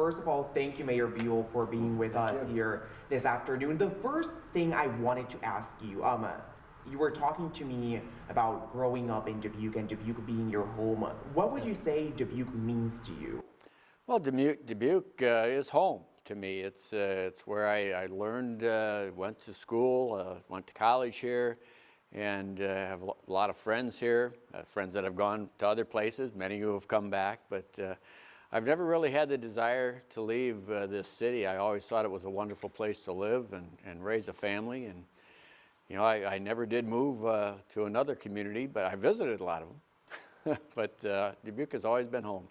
first of all, thank you, Mayor Buol, for being with us here this afternoon. The first thing I wanted to ask you, you were talking to me about growing up in Dubuque and Dubuque being your home. What would you say Dubuque means to you? Well, Dubuque is home to me. It's where I learned, went to school, went to college here, and have a lot of friends here, friends that have gone to other places, many who have come back, but I've never really had the desire to leave this city. I always thought it was a wonderful place to live and raise a family, and you know, I never did move to another community, but I visited a lot of them. But Dubuque has always been home.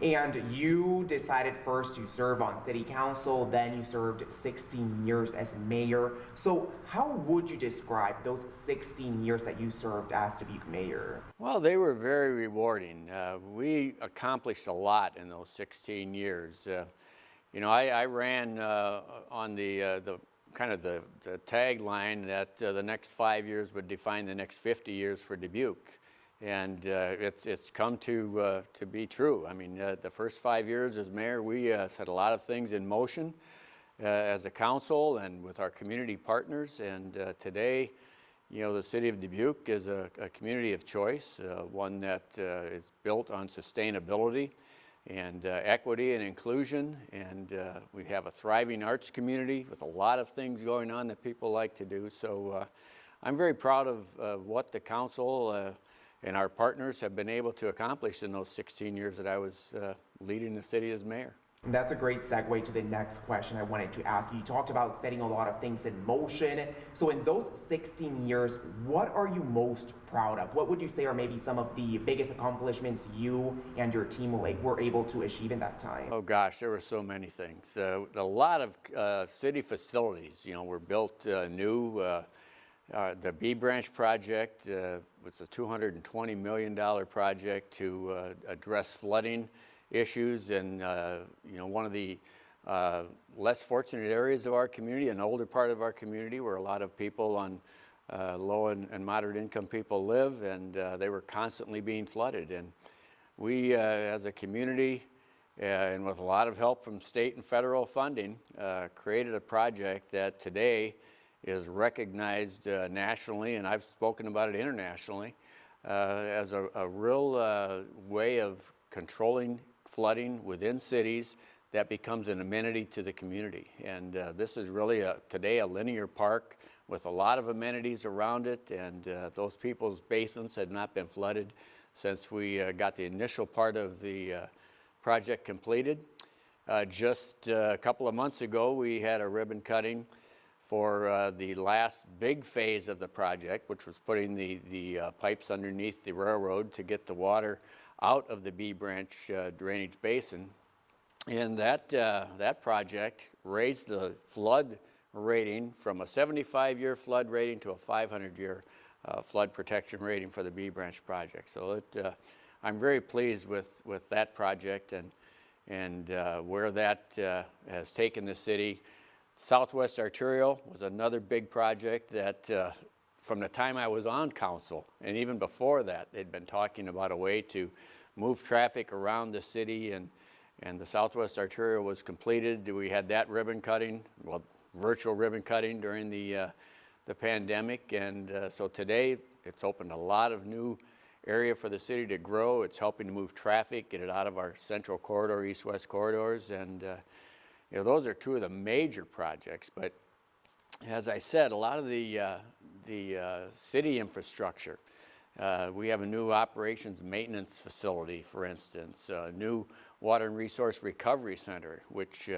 And you decided first to serve on city council, then you served 16 years as mayor. So how would you describe those 16 years that you served as Dubuque mayor? Well, they were very rewarding. We accomplished a lot in those 16 years. You know, I ran on the kind of the tagline that the next 5 years would define the next 50 years for Dubuque. And it's come to be true. I mean, the first 5 years as mayor, we set a lot of things in motion as a council and with our community partners. And today, you know, the city of Dubuque is a community of choice, one that is built on sustainability and equity and inclusion. And we have a thriving arts community with a lot of things going on that people like to do. So I'm very proud of what the council and our partners have been able to accomplish in those 16 years that I was leading the city as mayor. And that's a great segue to the next question I wanted to ask you. You talked about setting a lot of things in motion. So in those 16 years, what are you most proud of? What would you say are maybe some of the biggest accomplishments you and your team were able to achieve in that time? Oh gosh, there were so many things. A lot of city facilities, you know, were built new. The B Branch project was a $220 million project to address flooding issues in you know, one of the less fortunate areas of our community, an older part of our community where a lot of people on low and moderate income people live, and they were constantly being flooded. And we as a community and with a lot of help from state and federal funding created a project that today is recognized nationally, and I've spoken about it internationally, as a real way of controlling flooding within cities that becomes an amenity to the community. And this is really today a linear park with a lot of amenities around it, and those people's basins had not been flooded since we got the initial part of the project completed. Just a couple of months ago, we had a ribbon cutting for the last big phase of the project, which was putting the pipes underneath the railroad to get the water out of the B Branch drainage basin. And that project raised the flood rating from a 75-year flood rating to a 500-year flood protection rating for the B Branch project. So I'm very pleased with that project and where that has taken the city. Southwest Arterial was another big project that from the time I was on council, and even before that, they'd been talking about a way to move traffic around the city, and the Southwest Arterial was completed. We had that ribbon cutting, well, virtual ribbon cutting during the pandemic, and so today it's opened a lot of new area for the city to grow. It's helping to move traffic, get it out of our central corridor, east-west corridors, and you know, those are two of the major projects. But as I said, a lot of the city infrastructure, we have a new operations maintenance facility, for instance, a new water and resource recovery center, which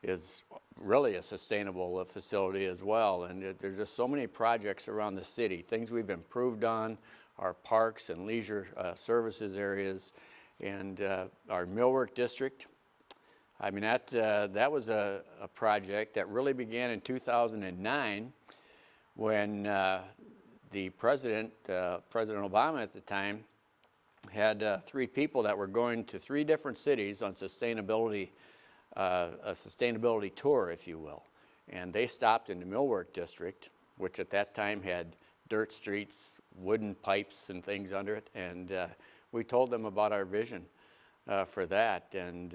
is really a sustainable facility as well. And there's just so many projects around the city, things we've improved on, our parks and leisure services areas, and our millwork district. I mean, that was a project that really began in 2009 when the President Obama at the time, had 3 people that were going to 3 different cities on sustainability, a sustainability tour, if you will. And they stopped in the millwork district, which at that time had dirt streets, wooden pipes and things under it. And we told them about our vision for that. And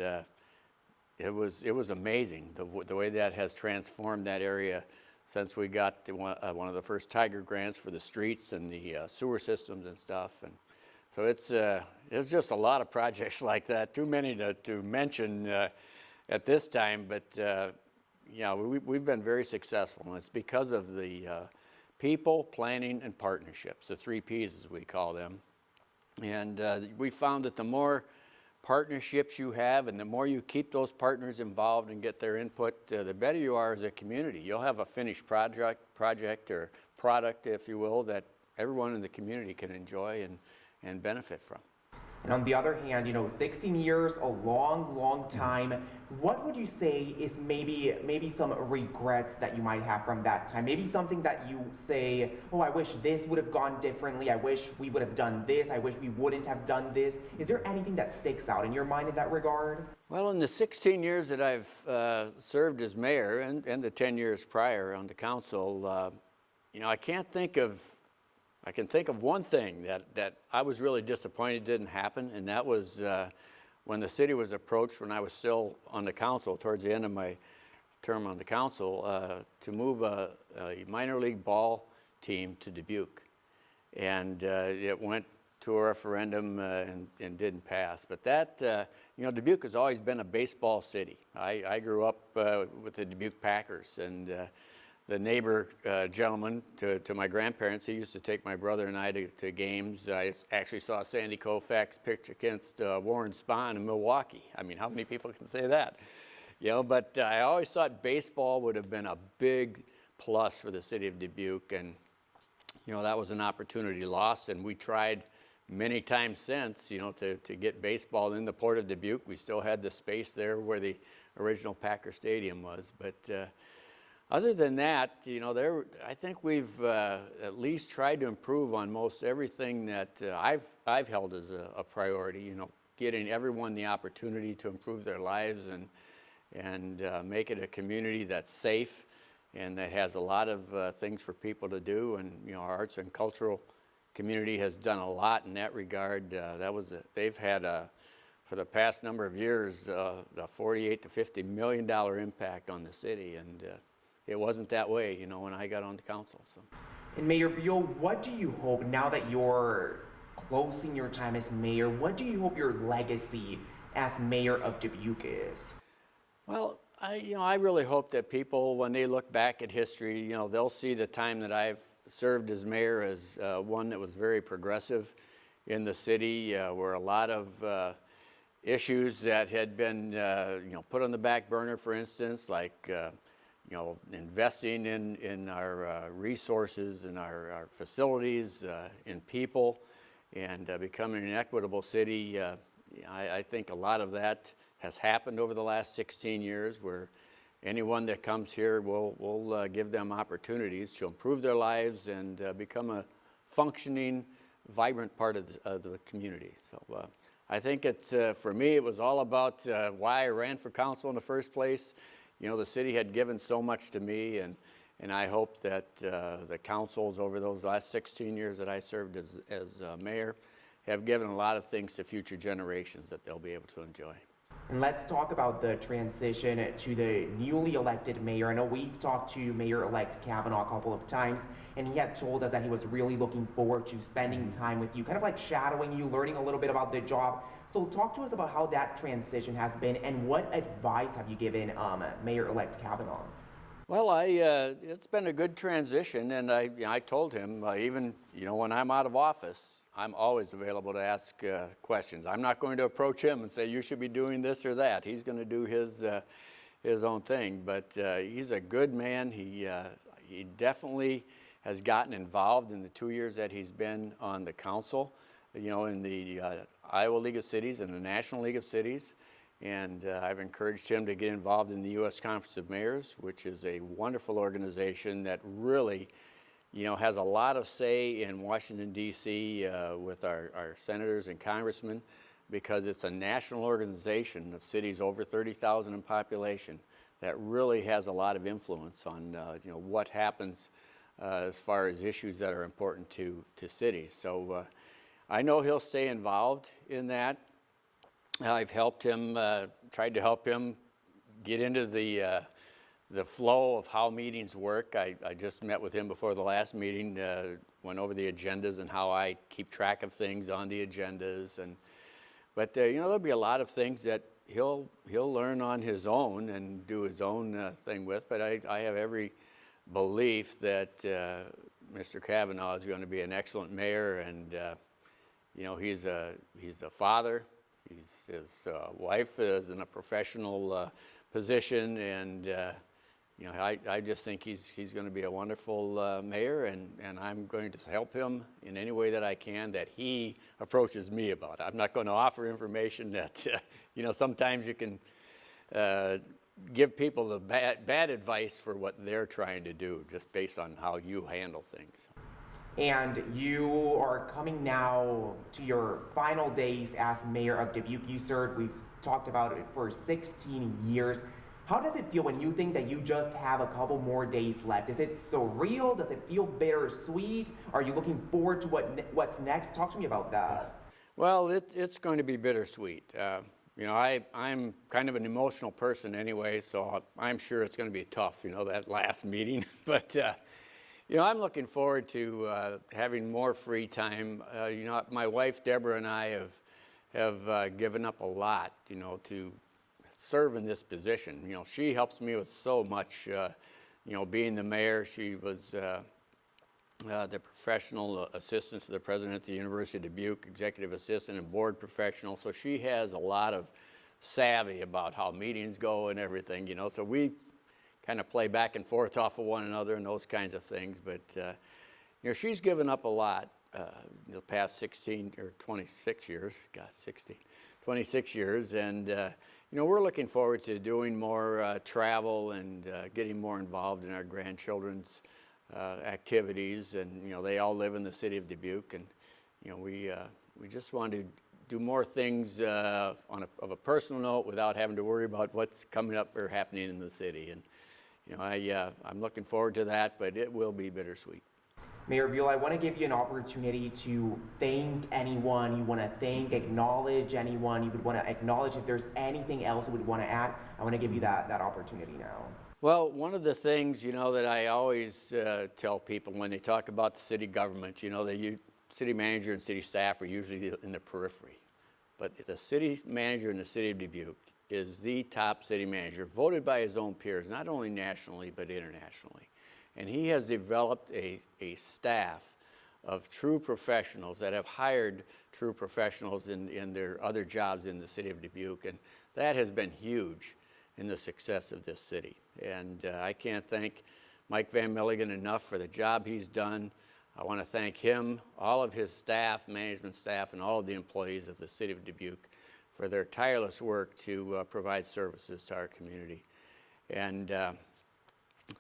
it was amazing the way that has transformed that area since we got one of the first Tiger grants for the streets and the sewer systems and stuff. And so it's just a lot of projects like that. Too many to mention at this time, but yeah, we've been very successful, and it's because of the people, planning, and partnerships, the 3 Ps as we call them. And we found that the more partnerships you have and the more you keep those partners involved and get their input, the better you are as a community. You'll have a finished project or product, if you will, that everyone in the community can enjoy and benefit from. And on the other hand, 16 years, a long, long time. What would you say is maybe some regrets that you might have from that time? Maybe something that you say, oh, I wish this would have gone differently. I wish we would have done this. I wish we wouldn't have done this. Is there anything that sticks out in your mind in that regard? Well, in the 16 years that I've served as mayor and the 10 years prior on the council, I can think of one thing that I was really disappointed didn't happen, and that was when the city was approached when I was still on the council, towards the end of my term on the council, to move a minor league ball team to Dubuque. And it went to a referendum and didn't pass. But that, Dubuque has always been a baseball city. I grew up with the Dubuque Packers, and the neighbor gentleman to my grandparents, he used to take my brother and I to games. I actually saw Sandy Koufax pitch against Warren Spahn in Milwaukee. I mean, how many people can say that? But I always thought baseball would have been a big plus for the city of Dubuque, and that was an opportunity lost, and we tried many times since, to get baseball in the Port of Dubuque. We still had the space there where the original Packer Stadium was, but other than that, I think we've at least tried to improve on most everything that I've held as a priority. Getting everyone the opportunity to improve their lives and make it a community that's safe and that has a lot of things for people to do. And our arts and cultural community has done a lot in that regard. They've had for the past number of years a $48 to $50 million impact on the city, and it wasn't that way, when I got on the council. So. And Mayor Buol, what do you hope, now that you're closing your time as mayor, what do you hope your legacy as mayor of Dubuque is? Well, I really hope that people, when they look back at history, they'll see the time that I've served as mayor as one that was very progressive in the city, where a lot of issues that had been, put on the back burner, for instance, like investing in our resources and our facilities, in people, and becoming an equitable city. I think a lot of that has happened over the last 16 years, where anyone that comes here will give them opportunities to improve their lives and become a functioning, vibrant part of the community. So I think it's, for me, it was all about why I ran for council in the first place. The city had given so much to me, and I hope that the councils over those last 16 years that I served as mayor have given a lot of things to future generations that they'll be able to enjoy. And let's talk about the transition to the newly elected mayor. I know we've talked to Mayor-elect Kavanaugh a couple of times, and he had told us that he was really looking forward to spending time with you, kind of like shadowing you, learning a little bit about the job. So talk to us about how that transition has been, and what advice have you given Mayor-elect Kavanaugh? Well, it's been a good transition, and I told him, even when I'm out of office, I'm always available to ask questions. I'm not going to approach him and say, you should be doing this or that. He's going to do his own thing, but he's a good man. He definitely has gotten involved in the 2 years that he's been on the council, in the Iowa League of Cities and the National League of Cities. And I've encouraged him to get involved in the U.S. Conference of Mayors, which is a wonderful organization that really, has a lot of say in Washington, D.C. With our senators and congressmen, because it's a national organization of cities over 30,000 in population that really has a lot of influence on, what happens as far as issues that are important to cities. So I know he'll stay involved in that. I've helped him, tried to help him, get into the flow of how meetings work. I just met with him before the last meeting, went over the agendas and how I keep track of things on the agendas. But you know, there'll be a lot of things that he'll learn on his own and do his own thing with. But I have every belief that Mr. Kavanaugh is going to be an excellent mayor, and you know, he's a father. His wife is in a professional position, and you know, I just think he's going to be a wonderful mayor, and I'm going to help him in any way that I can that he approaches me about. I'm not going to offer information that you know, sometimes you can give people the bad advice for what they're trying to do just based on how you handle things. And you are coming now to your final days as mayor of Dubuque. You served, we've talked about it, for 16 years. How does it feel when you think that you just have a couple more days left? Is it surreal? Does it feel bittersweet? Are you looking forward to what's next? Talk to me about that. Well, it's going to be bittersweet. You know, I'm kind of an emotional person anyway, so I'm sure it's going to be tough, you know, that last meeting. But, you know, I'm looking forward to having more free time. You know, my wife, Deborah, and I have given up a lot, you know, to serve in this position. You know, she helps me with so much, you know, being the mayor. She was the professional assistant to the president at the University of Dubuque, executive assistant and board professional. So she has a lot of savvy about how meetings go and everything, you know. So we kind of play back and forth off of one another and those kinds of things. But, you know, she's given up a lot the past 16 or 26 years. God, 26 years. And, you know, we're looking forward to doing more travel and getting more involved in our grandchildren's activities. And, you know, they all live in the city of Dubuque. And, you know, we just want to do more things of a personal note without having to worry about what's coming up or happening in the city. And, you know, I'm looking forward to that, but it will be bittersweet. Mayor Buol, I want to give you an opportunity to thank anyone you want to thank, acknowledge anyone you would want to acknowledge. If there's anything else you would want to add, I want to give you that opportunity now. Well, one of the things, you know, that I always tell people when they talk about the city government, you know, the city manager and city staff are usually in the periphery. But the city manager in the city of Dubuque is the top city manager, voted by his own peers, not only nationally but internationally. And he has developed a staff of true professionals that have hired true professionals in their other jobs in the city of Dubuque. And that has been huge in the success of this city. And I can't thank Mike Van Milligan enough for the job he's done. I want to thank him, all of his staff, management staff, and all of the employees of the city of Dubuque for their tireless work to provide services to our community. And,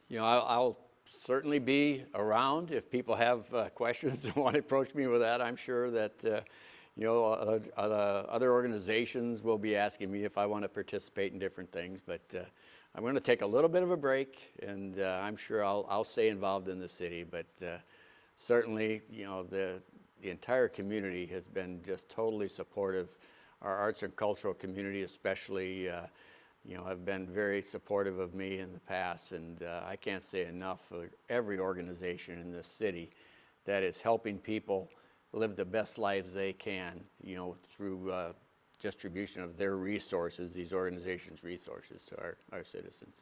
you know, I'll certainly be around if people have questions and want to approach me with that. I'm sure that, you know, other organizations will be asking me if I want to participate in different things. But I'm going to take a little bit of a break, and I'm sure I'll stay involved in the city. But certainly, you know, the entire community has been just totally supportive. Our arts and cultural community especially, you know, have been very supportive of me in the past, and I can't say enough for every organization in this city that is helping people live the best lives they can, you know, through distribution of their resources, these organizations' resources to our citizens.